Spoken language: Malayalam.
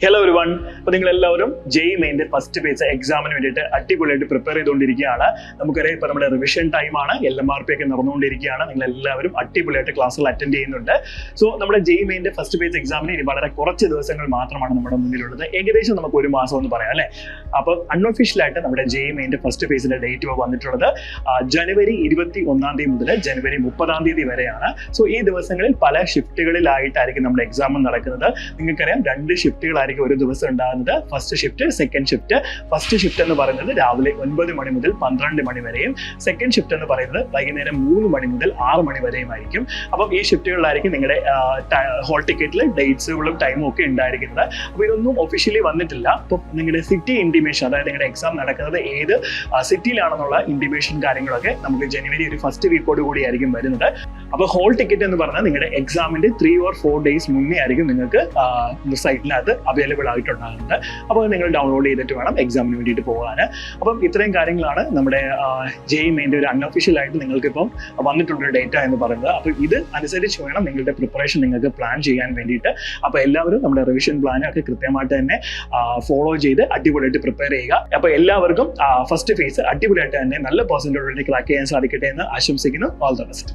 Hello everyone. അപ്പോൾ നിങ്ങളെല്ലാവരും ജെഇ മെയിൻ്റെ ഫസ്റ്റ് പേജ് എക്സാമിന് വേണ്ടിയിട്ട് അടിപൊളിയായിട്ട് പ്രിപ്പയർ ചെയ്തുകൊണ്ടിരിക്കുകയാണ്. നമുക്കറിയാം ഇപ്പോൾ നമ്മുടെ റിവിഷൻ ടൈമാണ്, LMRP ഒക്കെ നടന്നുകൊണ്ടിരിക്കുകയാണ്. നിങ്ങളെല്ലാവരും അടിപൊളിയായിട്ട് ക്ലാസ്സുകൾ അറ്റൻഡ് ചെയ്യുന്നുണ്ട്. സോ നമ്മുടെ ജെഇ മെയിൻ്റെ ഫസ്റ്റ് പേജ് എക്സാമിന് ഇനി വളരെ കുറച്ച് ദിവസങ്ങൾ മാത്രമാണ് നമ്മുടെ മുന്നിലുള്ളത്. ഏകദേശം നമുക്ക് ഒരു മാസം എന്ന് പറയാം അല്ലേ. അപ്പോൾ അൺഒഫീഷ്യലായിട്ട് നമ്മുടെ ജെഇ മെയിൻ്റെ ഫസ്റ്റ് പേജിൻ്റെ ഡേറ്റ് വന്നിട്ടുള്ളത് ജനുവരി 21 മുതൽ ജനുവരി 30 വരെയാണ്. സോ ഈ ദിവസങ്ങളിൽ പല ഷിഫ്റ്റുകളിലായിട്ടായിരിക്കും നമ്മുടെ എക്സാം നടക്കുന്നത്. നിങ്ങൾക്കറിയാം 2 ഷിഫ്റ്റുകളായിരിക്കും ഒരു ദിവസം ഉണ്ടാകുന്നത്. First shift, second shift. First shift എന്ന് പറയുന്നത് രാവിലെ 9 മണി മുതൽ 12 മണി വരെയും, സെക്കൻഡ് ഷിഫ്റ്റ് എന്ന് പറയുന്നത് വൈകുന്നേരം 3 മണി മുതൽ 6 മണി വരെയും ആയിരിക്കും. അപ്പം ഈ ഷിഫ്റ്റുകളിലായിരിക്കും നിങ്ങളുടെ ഹോൾ ടിക്കറ്റിൽ ഡേറ്റ്സുകളും ടൈമും ഒക്കെ ഉണ്ടായിരിക്കുന്നത്. അപ്പോൾ ഇതൊന്നും ഒഫീഷ്യലി വന്നിട്ടില്ല. അപ്പം നിങ്ങളുടെ സിറ്റി ഇൻറ്റിമേഷൻ, അതായത് നിങ്ങളുടെ എക്സാം നടക്കുന്നത് ഏത് സിറ്റിയിലാണെന്നുള്ള ഇൻറ്റിമേഷൻ കാര്യങ്ങളൊക്കെ നമുക്ക് ജനുവരി ഒരു ഫസ്റ്റ് വീക്കോട് കൂടി ആയിരിക്കും വരുന്നത്. അപ്പോൾ ഹോൾ ടിക്കറ്റ് എന്ന് പറഞ്ഞാൽ നിങ്ങളുടെ എക്സാമിന്റെ 3 or 4 days മുന്നേ ആയിരിക്കും നിങ്ങൾക്ക് സൈറ്റിനകത്ത് അവൈലബിൾ ആയിട്ടുണ്ടാകുന്നത്. അപ്പോൾ നിങ്ങൾ ഡൗൺലോഡ് ചെയ്തിട്ട് വേണം എക്സാമിന് വേണ്ടിയിട്ട് പോകാൻ. അപ്പം ഇത്രയും കാര്യങ്ങളാണ് നമ്മുടെ ജെഇ മെയിൻ്റെ ഒരു അൺഒഫീഷ്യലായിട്ട് നിങ്ങൾക്കിപ്പം വന്നിട്ടുള്ള ഡേറ്റ എന്ന് പറയുന്നത്. അപ്പോൾ ഇത് അനുസരിച്ച് വേണം നിങ്ങളുടെ പ്രിപ്പറേഷൻ നിങ്ങൾക്ക് പ്ലാൻ ചെയ്യാൻ വേണ്ടിയിട്ട്. അപ്പോൾ എല്ലാവരും നമ്മുടെ റിവിഷൻ പ്ലാനൊക്കെ കൃത്യമായിട്ട് തന്നെ ഫോളോ ചെയ്ത് അടിപൊളിയായിട്ട് പ്രിപ്പയർ ചെയ്യുക. അപ്പോൾ എല്ലാവർക്കും ഫസ്റ്റ് ഫേസ് അടിപൊളിയായിട്ട് തന്നെ നല്ല പെർസെൻറ്റേജോടെ ക്രാക്ക് ചെയ്യാൻ സാധിക്കട്ടെ എന്ന് ആശംസിക്കുന്നു. All the best.